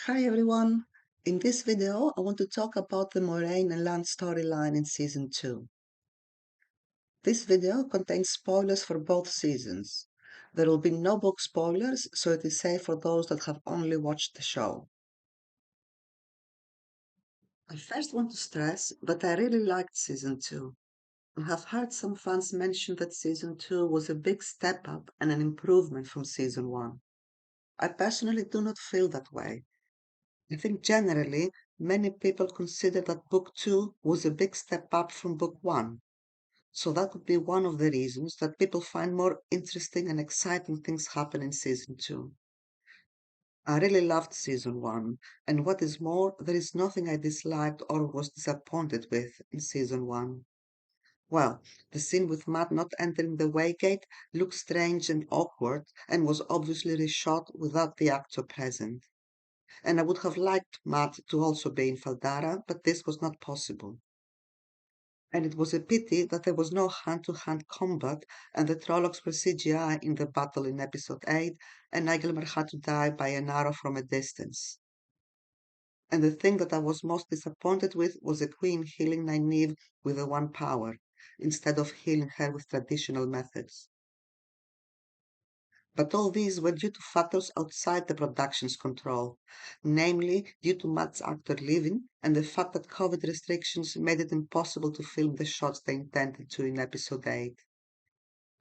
Hi everyone! In this video, I want to talk about the Moiraine and Lan storyline in Season 2. This video contains spoilers for both seasons. There will be no book spoilers, so it is safe for those that have only watched the show. I first want to stress that I really liked Season 2. I have heard some fans mention that Season 2 was a big step up and an improvement from Season 1. I personally do not feel that way. I think generally many people consider that book 2 was a big step up from book 1. So that would be one of the reasons that people find more interesting and exciting things happen in season 2. I really loved season 1, and what is more, there is nothing I disliked or was disappointed with in season 1. Well, the scene with Matt not entering the Waygate looked strange and awkward and was obviously reshot without the actor present. And I would have liked Matt to also be in Faldara, but this was not possible. And it was a pity that there was no hand-to-hand combat and the Trollocs were CGI in the battle in episode 8 and Nagelmer had to die by an arrow from a distance. And the thing that I was most disappointed with was the Queen healing Nynaeve with the One Power, instead of healing her with traditional methods. But all these were due to factors outside the production's control, namely due to Matt's actor leaving and the fact that COVID restrictions made it impossible to film the shots they intended to in episode 8.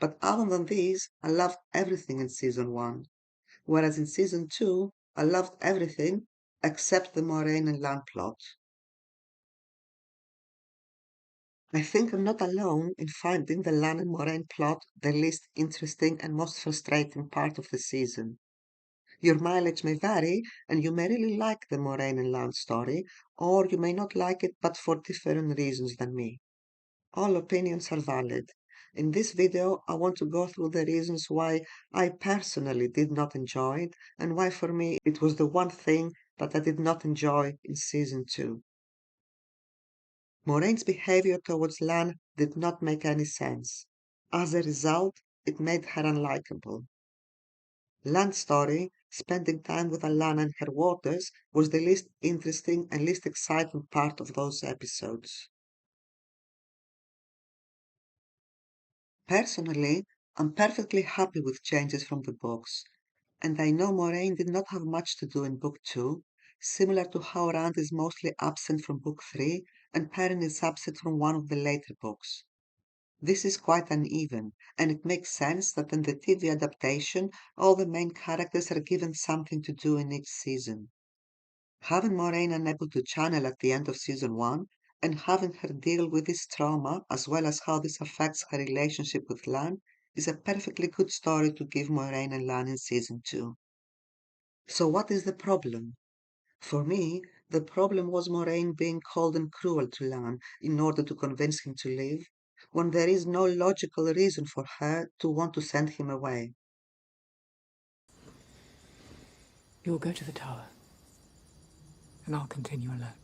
But other than these, I loved everything in season 1, whereas in season 2, I loved everything except the Moiraine and Lan plot. I think I'm not alone in finding the Lan and Moiraine plot the least interesting and most frustrating part of the season. Your mileage may vary, and you may really like the Moiraine and Lan story, or you may not like it but for different reasons than me. All opinions are valid. In this video, I want to go through the reasons why I personally did not enjoy it, and why for me it was the one thing that I did not enjoy in Season 2. Moraine's behavior towards Lan did not make any sense. As a result, it made her unlikable. Lan's story, spending time with Alana and her waters, was the least interesting and least exciting part of those episodes. Personally, I'm perfectly happy with changes from the books, and I know Moiraine did not have much to do in Book 2, similar to how Rand is mostly absent from Book 3 and Perrin is absent from one of the later books. This is quite uneven, and it makes sense that in the TV adaptation, all the main characters are given something to do in each season. Having Moiraine unable to channel at the end of season 1, and having her deal with this trauma as well as how this affects her relationship with Lan, is a perfectly good story to give Moiraine and Lan in season 2. So what is the problem? For me, the problem was Moiraine being cold and cruel to Lan in order to convince him to leave, when there is no logical reason for her to want to send him away. You'll go to the tower, and I'll continue alone.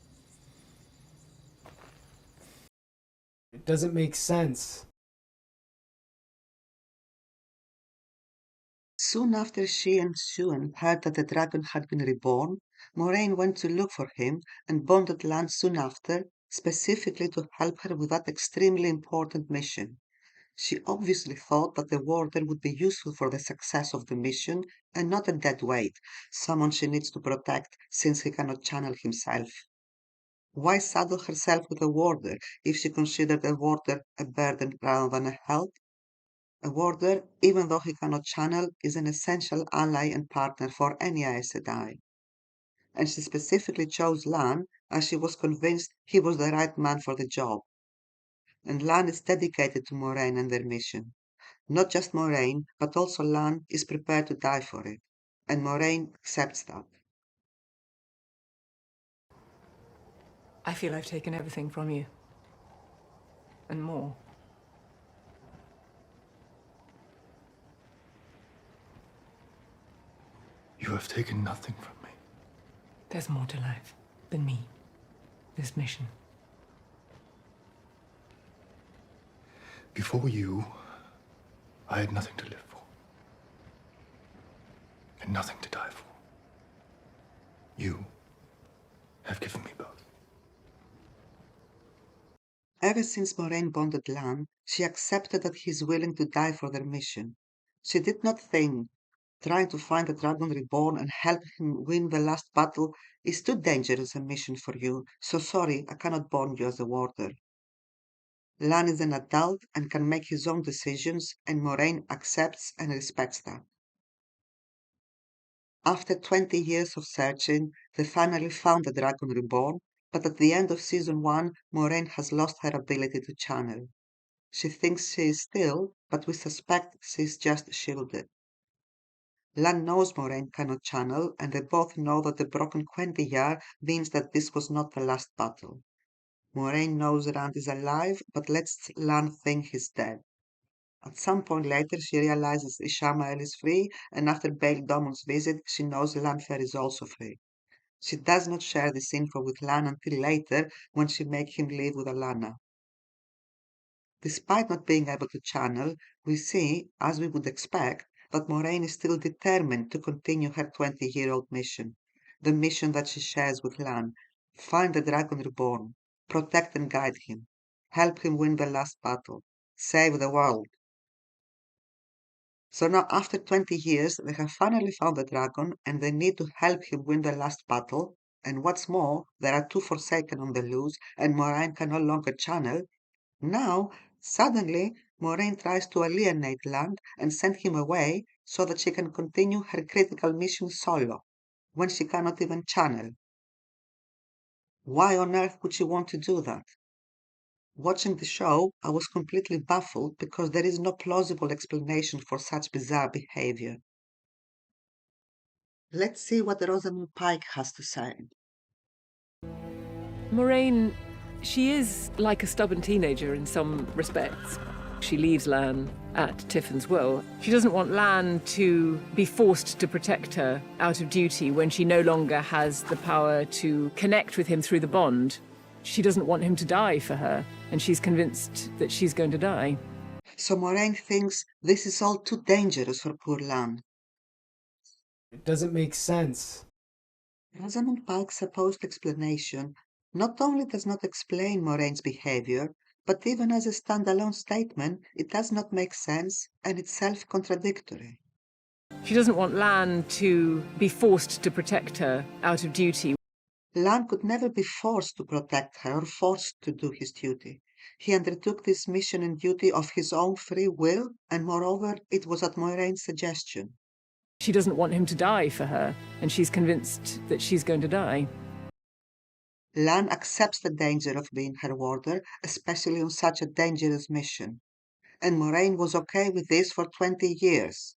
It doesn't make sense. Soon after she and Siuan heard that the dragon had been reborn, Moiraine went to look for him and bonded Lan soon after, specifically to help her with that extremely important mission. She obviously thought that the warden would be useful for the success of the mission and not a dead weight, someone she needs to protect since he cannot channel himself. Why saddle herself with a warder if she considered a warder a burden rather than a help? A warder, even though he cannot channel, is an essential ally and partner for any Aes Sedai. And she specifically chose Lan as she was convinced he was the right man for the job. And Lan is dedicated to Moiraine and their mission. Not just Moiraine, but also Lan is prepared to die for it. And Moiraine accepts that. I feel I've taken everything from you. And more. You have taken nothing from me. There's more to life than me. This mission. Before you, I had nothing to live for. And nothing to die for. You have given me both. Ever since Moiraine bonded Lan, she accepted that he is willing to die for their mission. She did not think trying to find the Dragon Reborn and help him win the last battle is too dangerous a mission for you, so sorry, I cannot bond you as a warder. Lan is an adult and can make his own decisions, and Moiraine accepts and respects that. After 20 years of searching, they finally found the Dragon Reborn, but at the end of season 1, Moiraine has lost her ability to channel. She thinks she is still, but we suspect she is just shielded. Lan knows Moiraine cannot channel, and they both know that the broken Quentiyar means that this was not the last battle. Moiraine knows Rand is alive, but lets Lan think he's dead. At some point later, she realizes Ishamael is free, and after Bail Domon's visit, she knows Lanfear is also free. She does not share this info with Lan until later, when she makes him live with Alana. Despite not being able to channel, we see, as we would expect, that Moiraine is still determined to continue her 20-year-old mission, the mission that she shares with Lan: find the Dragon Reborn, protect and guide him, help him win the last battle, save the world. So now, after 20 years, they have finally found the dragon, and they need to help him win the last battle. And what's more, there are 2 Forsaken on the loose, and Moiraine can no longer channel. Now, suddenly, Moiraine tries to alienate Lan and send him away so that she can continue her critical mission solo, when she cannot even channel. Why on earth would she want to do that? Watching the show, I was completely baffled because there is no plausible explanation for such bizarre behavior. Let's see what Rosamund Pike has to say. Moiraine, she is like a stubborn teenager in some respects. She leaves Lan at Tiffin's will. She doesn't want Lan to be forced to protect her out of duty when she no longer has the power to connect with him through the bond. She doesn't want him to die for her, and she's convinced that she's going to die. So Moiraine thinks this is all too dangerous for poor Lan. It doesn't make sense. Rosamund Pike's supposed explanation not only does not explain Moraine's behavior, but even as a standalone statement, it does not make sense and it's self-contradictory. She doesn't want Lan to be forced to protect her out of duty. Lan could never be forced to protect her or forced to do his duty. He undertook this mission and duty of his own free will, and moreover, it was at Moiraine's suggestion. She doesn't want him to die for her, and she's convinced that she's going to die. Lan accepts the danger of being her warder, especially on such a dangerous mission. And Moiraine was okay with this for 20 years.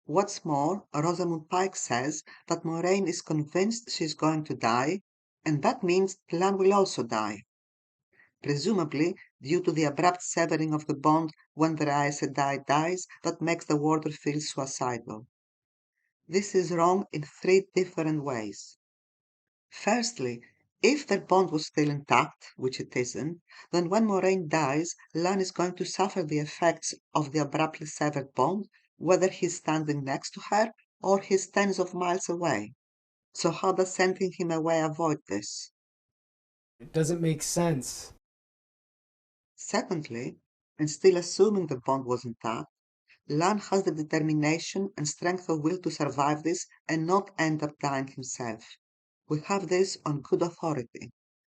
What's more, Rosamund Pike says that Moiraine is convinced she's going to die, and that means Lan will also die. Presumably, due to the abrupt severing of the bond when the Aes Sedai dies, that makes the warder feel suicidal. This is wrong in 3 different ways. Firstly, if their bond was still intact, which it isn't, then when Moiraine dies, Lan is going to suffer the effects of the abruptly severed bond, whether he's standing next to her or he's tens of miles away. So how does sending him away avoid this? It doesn't make sense. Secondly, and still assuming the bond was intact, Lan has the determination and strength of will to survive this and not end up dying himself. We have this on good authority.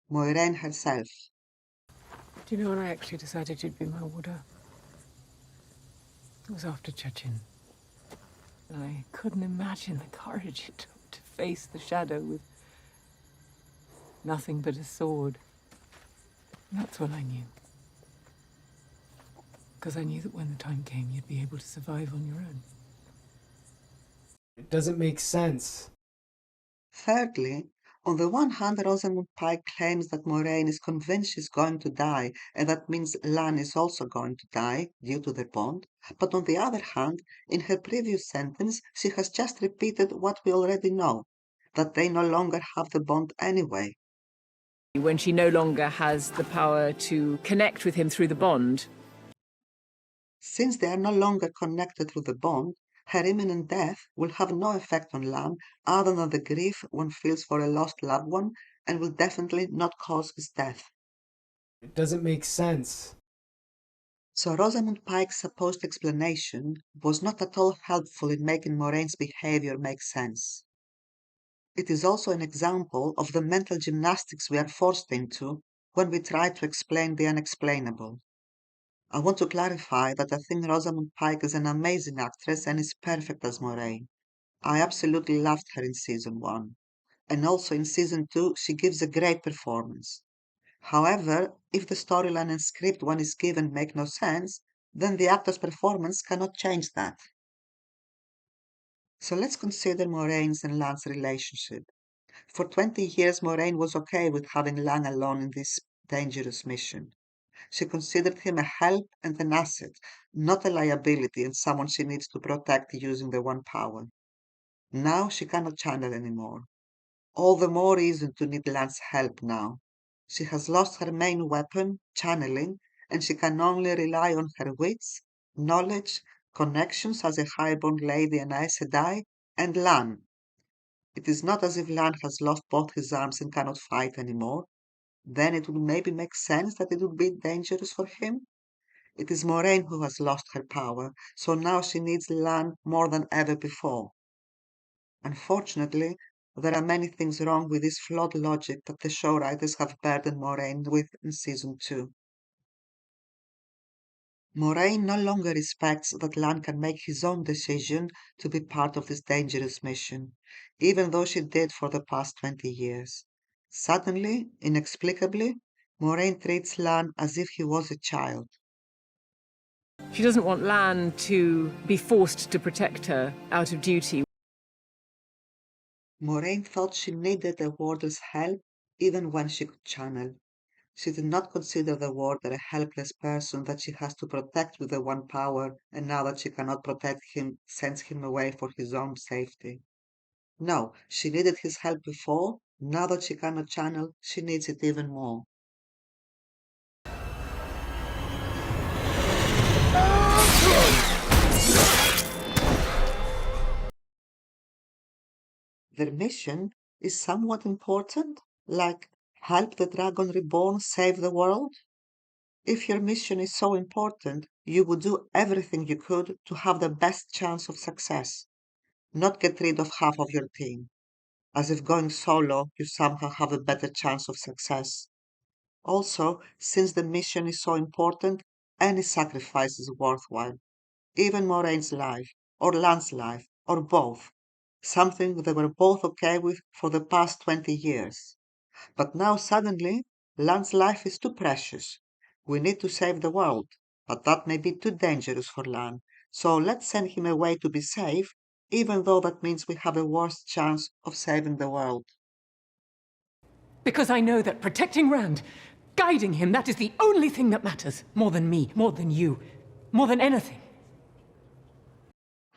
Moiraine herself. Do you know when I actually decided you'd be my warder? It was after Chechen. I couldn't imagine the courage it took to face the shadow with nothing but a sword. And that's when I knew. Because I knew that when the time came, you'd be able to survive on your own. It doesn't make sense. Thirdly, on the one hand, Rosamund Pike claims that Moiraine is convinced she's going to die, and that means Lan is also going to die due to the bond. But on the other hand, in her previous sentence, she has just repeated what we already know, that they no longer have the bond anyway. When she no longer has the power to connect with him through the bond. Since they are no longer connected through the bond, Her imminent death will have no effect on Lan other than the grief one feels for a lost loved one and will definitely not cause his death. It doesn't make sense. So Rosamund Pike's supposed explanation was not at all helpful in making Moraine's behavior make sense. It is also an example of the mental gymnastics we are forced into when we try to explain the unexplainable. I want to clarify that I think Rosamund Pike is an amazing actress and is perfect as Moiraine. I absolutely loved her in season 1. And also in season 2, she gives a great performance. However, if the storyline and script one is given make no sense, then the actor's performance cannot change that. So let's consider Moraine's and Lan's relationship. For 20 years, Moiraine was okay with having Lan alone in this dangerous mission. She considered him a help and an asset, not a liability and someone she needs to protect using the One Power. Now she cannot channel anymore. All the more reason to need Lan's help now. She has lost her main weapon, channeling, and she can only rely on her wits, knowledge, connections as a highborn lady and Aes Sedai, and Lan. It is not as if Lan has lost both his arms and cannot fight anymore. Then it would maybe make sense that it would be dangerous for him. It is Moiraine who has lost her power, so now she needs Lan more than ever before. Unfortunately, there are many things wrong with this flawed logic that the show writers have burdened Moiraine with in season 2. Moiraine no longer respects that Lan can make his own decision to be part of this dangerous mission, even though she did for the past 20 years. Suddenly, inexplicably, Moiraine treats Lan as if he was a child. She doesn't want Lan to be forced to protect her out of duty. Moiraine thought she needed the warder's help even when she could channel. She did not consider the warder a helpless person that she has to protect with the One Power, and now that she cannot protect him, sends him away for his own safety. No, she needed his help before. Now that she cannot channel, she needs it even more. Their mission is somewhat important, like help the Dragon Reborn save the world. If your mission is so important, you would do everything you could to have the best chance of success, not get rid of half of your team, as if going solo you somehow have a better chance of success. Also, since the mission is so important, any sacrifice is worthwhile, even Moraine's life, or Lan's life, or both, something they were both okay with for the past 20 years. But now suddenly, Lan's life is too precious. We need to save the world, but that may be too dangerous for Lan. So let's send him away to be safe, even though that means we have a worse chance of saving the world. Because I know that protecting Rand, guiding him, that is the only thing that matters. More than me, more than you, more than anything.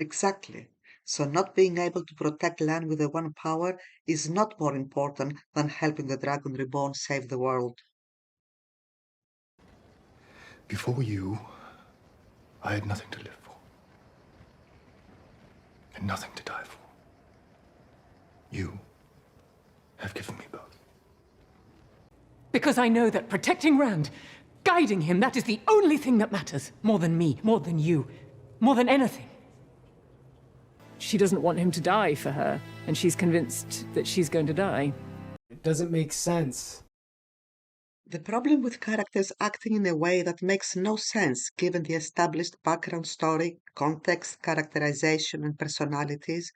Exactly. So not being able to protect Lan with the One Power is not more important than helping the Dragon Reborn save the world. Before you, I had nothing to live for. And nothing to die for. You have given me both. Because I know that protecting Rand, guiding him, that is the only thing that matters. More than me, more than you, more than anything. She doesn't want him to die for her, and she's convinced that she's going to die. It doesn't make sense. The problem with characters acting in a way that makes no sense given the established background story, context, characterization, and personalities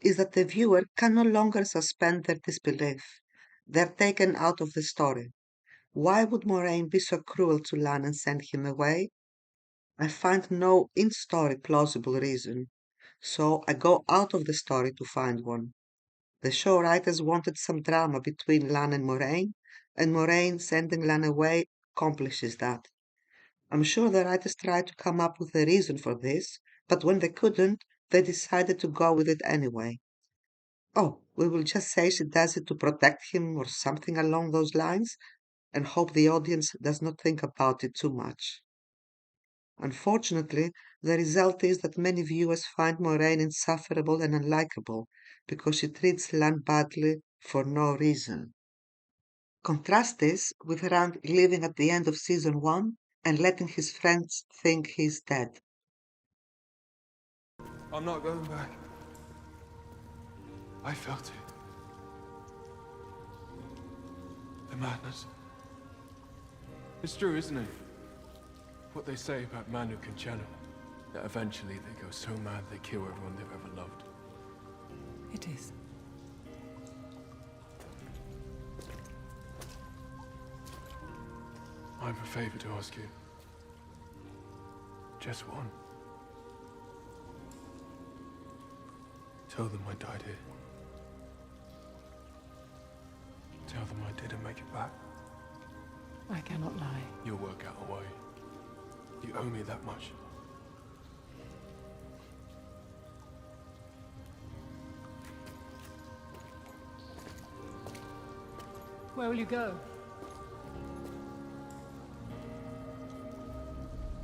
is that the viewer can no longer suspend their disbelief. They're taken out of the story. Why would Moiraine be so cruel to Lan and send him away? I find no in-story plausible reason, so I go out of the story to find one. The show writers wanted some drama between Lan and Moiraine sending Lan away accomplishes that. I'm sure the writers tried to come up with a reason for this, but when they couldn't, they decided to go with it anyway. Oh, we will just say she does it to protect him or something along those lines, and hope the audience does not think about it too much. Unfortunately, the result is that many viewers find Moiraine insufferable and unlikable because she treats Lan badly for no reason. Contrast this with Rand leaving at the end of season 1 and letting his friends think he's dead. I'm not going back. I felt it. The madness. It's true, isn't it? What they say about men who can channel. That eventually they go so mad they kill everyone they've ever loved. It is. I have a favor to ask you. Just one. Tell them I died here. Tell them I didn't make it back. I cannot lie. You'll work out a way. You owe me that much. Where will you go?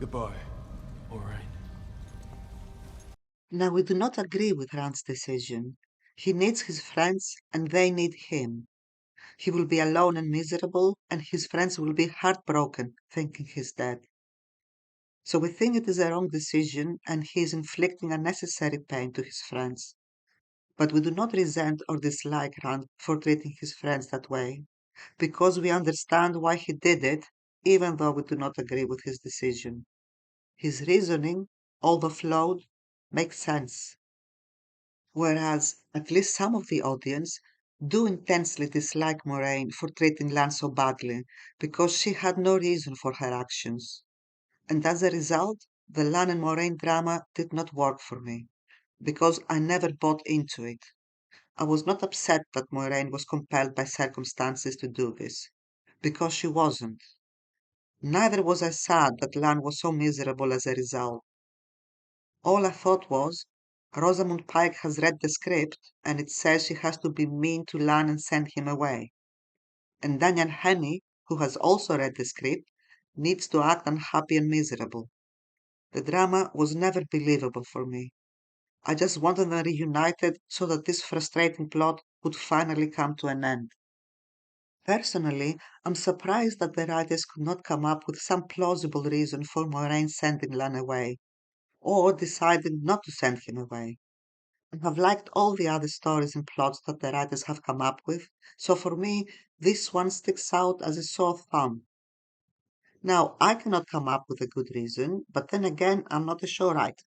Goodbye, Moiraine. Now, we do not agree with Rand's decision. He needs his friends and they need him. He will be alone and miserable, and his friends will be heartbroken thinking he's dead. So we think it is a wrong decision and he is inflicting unnecessary pain to his friends. But we do not resent or dislike Rand for treating his friends that way, because we understand why he did it, even though we do not agree with his decision. His reasoning, although flawed, makes sense. Whereas at least some of the audience do intensely dislike Moiraine for treating Lan so badly because she had no reason for her actions. And as a result, the Lan and Moiraine drama did not work for me because I never bought into it. I was not upset that Moiraine was compelled by circumstances to do this, because she wasn't. Neither was I sad that Lan was so miserable as a result. All I thought was, Rosamund Pike has read the script and it says she has to be mean to Lan and send him away. And Daniel Henney, who has also read the script, needs to act unhappy and miserable. The drama was never believable for me. I just wanted them reunited so that this frustrating plot would finally come to an end. Personally, I'm surprised that the writers could not come up with some plausible reason for Moiraine sending Lan away, or deciding not to send him away. I have liked all the other stories and plots that the writers have come up with, so for me, this one sticks out as a sore thumb. Now, I cannot come up with a good reason, but then again, I'm not a show writer.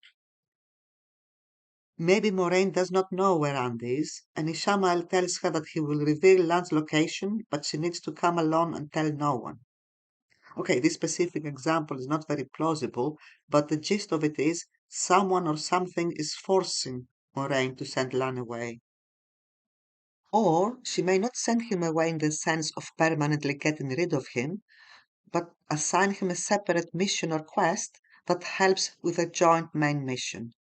Maybe Moraine does not know where Andy is, and Ishamael tells her that he will reveal Lan's location, but she needs to come alone and tell no one. Okay, this specific example is not very plausible, but the gist of it is someone or something is forcing Moraine to send Lan away. Or she may not send him away in the sense of permanently getting rid of him, but assign him a separate mission or quest that helps with a joint main mission.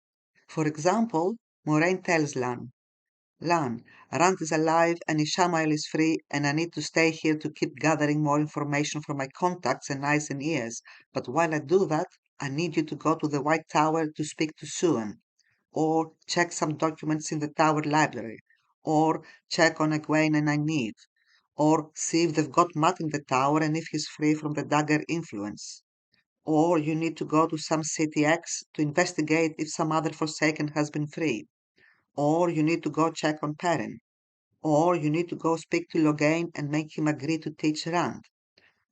For example, Moraine tells Lan, Rand is alive and Ishamael is free, and I need to stay here to keep gathering more information from my contacts and eyes and ears. But while I do that, I need you to go to the White Tower to speak to Suen, or check some documents in the Tower Library, or check on Egwene and Nynaeve, or see if they've got Matt in the tower and if he's free from the dagger influence. Or you need to go to some City X to investigate if some other Forsaken has been freed. Or you need to go check on Perrin. Or you need to go speak to Logain and make him agree to teach Rand.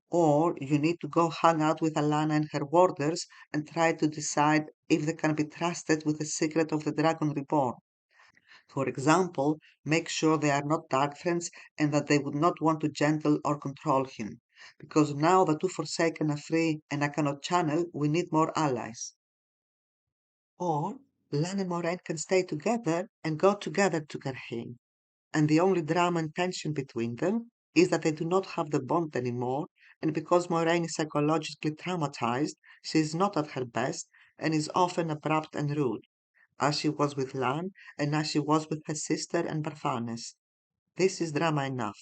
Or you need to go hang out with Alana and her warders and try to decide if they can be trusted with the secret of the Dragon Reborn. For example, make sure they are not dark friends and that they would not want to gentle or control him. Because now the two Forsaken are free and I cannot channel, we need more allies. Or Lan and Moiraine can stay together and go together to Garhine. And the only drama and tension between them is that they do not have the bond anymore, and because Moiraine is psychologically traumatized, she is not at her best and is often abrupt and rude, as she was with Lan and as she was with her sister and Barthanes. This is drama enough.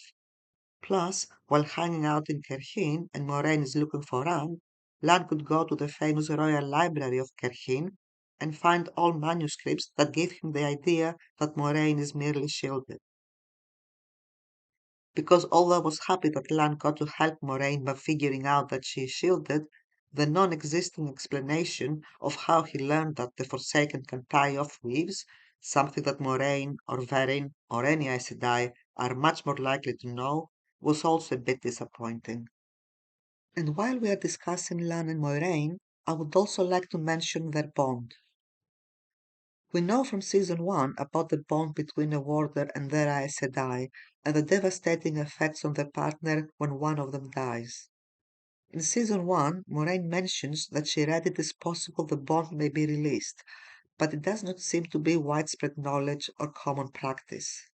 Plus, while hanging out in Kerhin and Moiraine is looking for Rand, Lan could go to the famous Royal Library of Kerhin and find all manuscripts that give him the idea that Moiraine is merely shielded. Because although I was happy that Lan got to help Moiraine by figuring out that she is shielded, the non-existing explanation of how he learned that the Forsaken can tie off weaves, something that Moiraine or Verin or any Aes Sedai are much more likely to know, was also a bit disappointing. And while we are discussing Lan and Moiraine, I would also like to mention their bond. We know from season 1 about the bond between a warder and their Aes Sedai and the devastating effects on their partner when one of them dies. In season 1, Moiraine mentions that she read it is possible the bond may be released, but it does not seem to be widespread knowledge or common practice.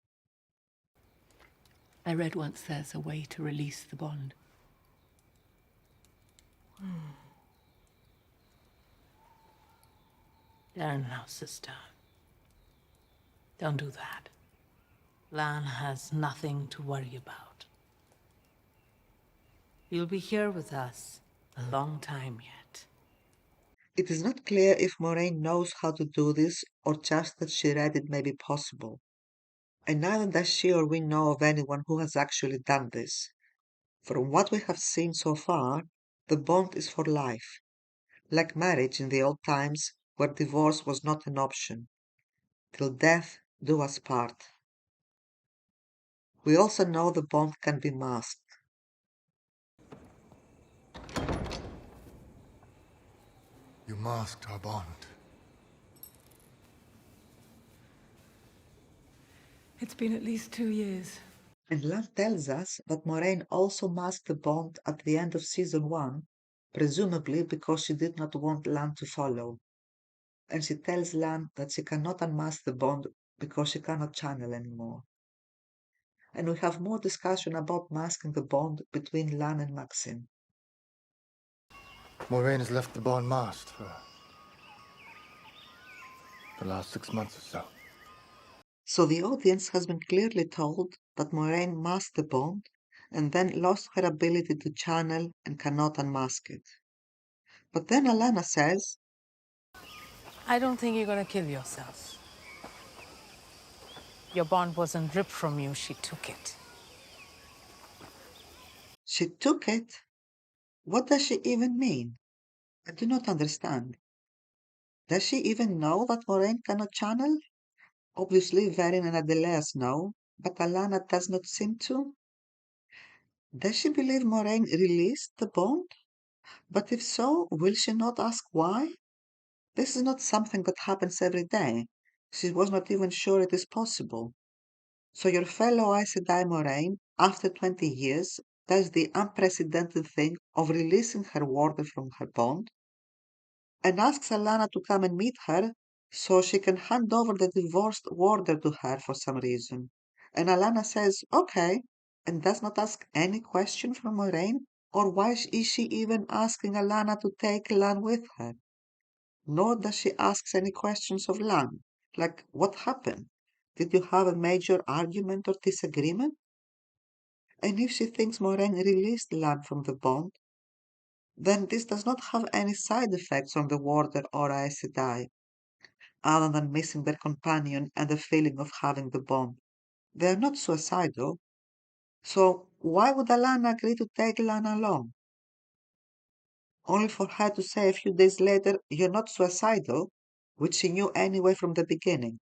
I read once there's a way to release the bond. There now, sister. Don't do that. Lan has nothing to worry about. You'll be here with us a long time yet. It is not clear if Moiraine knows how to do this or just that she read it may be possible. And neither does she or we know of anyone who has actually done this. From what we have seen so far, the bond is for life, like marriage in the old times where divorce was not an option. Till death do us part. We also know the bond can be masked. You masked our bond. It's been at least 2 years. And Lan tells us that Moiraine also masked the bond at the end of season 1, presumably because she did not want Lan to follow. And she tells Lan that she cannot unmask the bond because she cannot channel anymore. And we have more discussion about masking the bond between Lan and Maxim. Moiraine has left the bond masked for the last 6 months or so. So the audience has been clearly told that Moiraine masked the bond and then lost her ability to channel and cannot unmask it. But then Alana says, I don't think you're gonna kill yourself. Your bond wasn't ripped from you, she took it. she took it? What does she even mean? I do not understand. Does she even know that Moiraine cannot channel? Obviously, Verin and Adeleas know, but Alana does not seem to. Does she believe Moiraine released the bond? But if so, will she not ask why? This is not something that happens every day. She was not even sure it is possible. So your fellow Aes Sedai Moiraine, after 20 years, does the unprecedented thing of releasing her warder from her bond and asks Alana to come and meet her so she can hand over the divorced warder to her for some reason. And Alana says, okay, and does not ask any question from Moiraine, or why is she even asking Alana to take Lan with her? Nor does she ask any questions of Lan, like what happened? Did you have a major argument or disagreement? And if she thinks Moiraine released Lan from the bond, then this does not have any side effects on the warder or Aes Sedai, other than missing their companion and the feeling of having the bond. They are not suicidal, so why would Alana agree to take Lan along? Only for her to say a few days later, you're not suicidal, which she knew anyway from the beginning.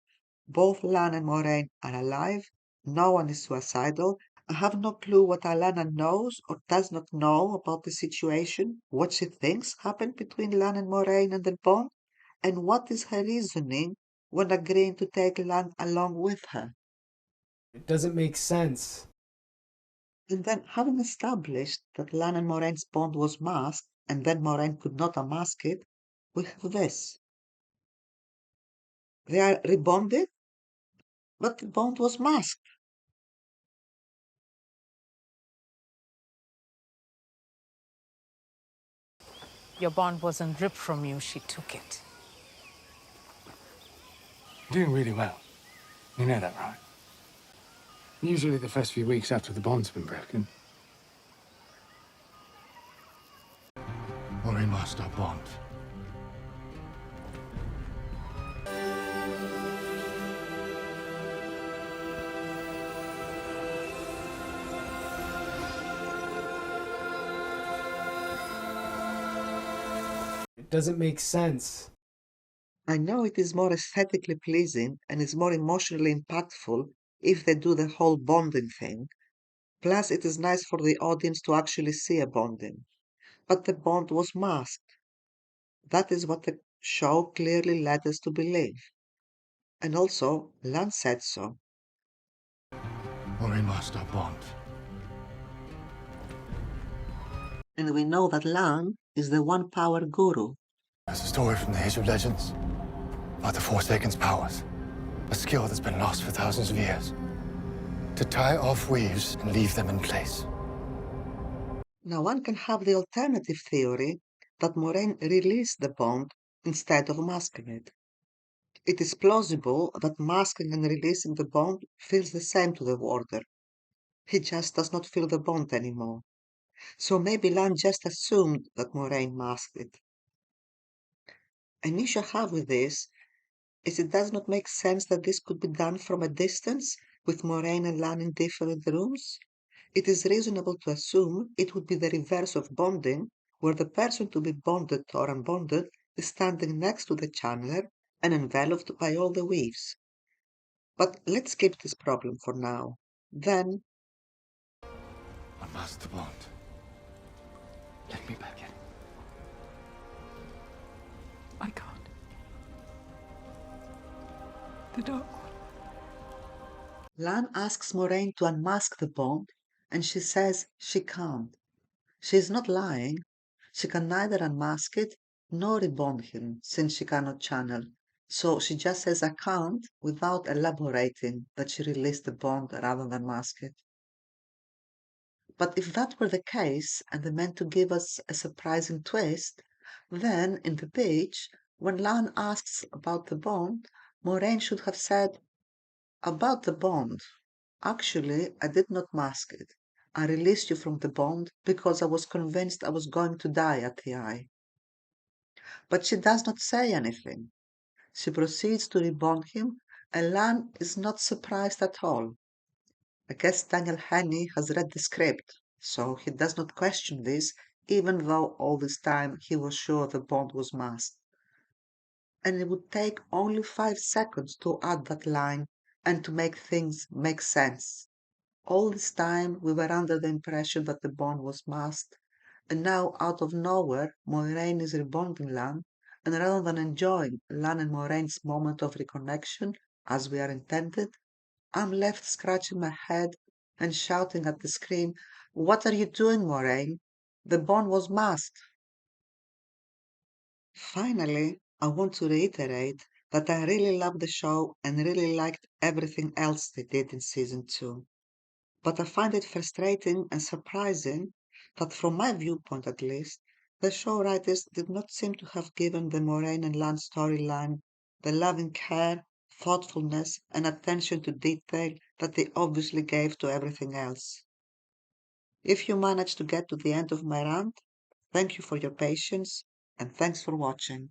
Both Lan and Moiraine are alive, no one is suicidal. I have no clue what Alana knows or does not know about the situation, what she thinks happened between Lan and Moiraine and the bond, and what is her reasoning when agreeing to take Lan along with her. It doesn't make sense. And then, having established that Lan and Moraine's bond was masked, and then Moiraine could not unmask it, we have this. They are rebonded, but the bond was masked. Your bond wasn't ripped from you, she took it. You're doing really well. You know that, right? Usually the first few weeks after the bond's been broken. Moiraine doesn't make sense. I know it is more aesthetically pleasing and is more emotionally impactful if they do the whole bonding thing. Plus, it is nice for the audience to actually see a bonding. But the bond was masked. That is what the show clearly led us to believe. And also, Lan said so. Moiraine masked our bond. And we know that Lan is the one power guru. There's a story from the Age of Legends about the Forsaken's powers. A skill that's been lost for thousands of years. To tie off weaves and leave them in place. Now one can have the alternative theory that Moiraine released the bond instead of masking it. It is plausible that masking and releasing the bond feels the same to the warder. He just does not feel the bond anymore. So maybe Lan just assumed that Moiraine masked it. An issue I have with this is it does not make sense that this could be done from a distance with Moiraine and Lan in different rooms. It is reasonable to assume it would be the reverse of bonding, where the person to be bonded or unbonded is standing next to the channeler and enveloped by all the weaves. But let's skip this problem for now. Then, Unmask the bond. Let me back in. I can't. The Dark One. Lan asks Moiraine to unmask the bond, and she says she can't. She is not lying. She can neither unmask it nor rebond him, since she cannot channel. So she just says I can't without elaborating that she released the bond rather than mask it. But if that were the case and they meant to give us a surprising twist, then in the beach, when Lan asks about the bond, Moiraine should have said, about the bond. Actually, I did not mask it. I released you from the bond because I was convinced I was going to die at the eye. But she does not say anything. She proceeds to rebond him, and Lan is not surprised at all. I guess Daniel Henney has read the script, so he does not question this, even though all this time he was sure the bond was masked. And it would take only 5 seconds to add that line and to make things make sense. All this time we were under the impression that the bond was masked, and now out of nowhere Moiraine is rebonding Lan, and rather than enjoying Lan and Moiraine's moment of reconnection as we are intended, I'm left scratching my head and shouting at the screen, "What are you doing, Moiraine? The bond was masked." Finally, I want to reiterate that I really loved the show and really liked everything else they did in season 2. But I find it frustrating and surprising that, from my viewpoint at least, the show writers did not seem to have given the Moiraine and Lan storyline the loving care, thoughtfulness, and attention to detail that they obviously gave to everything else. If you managed to get to the end of my rant, thank you for your patience, and thanks for watching.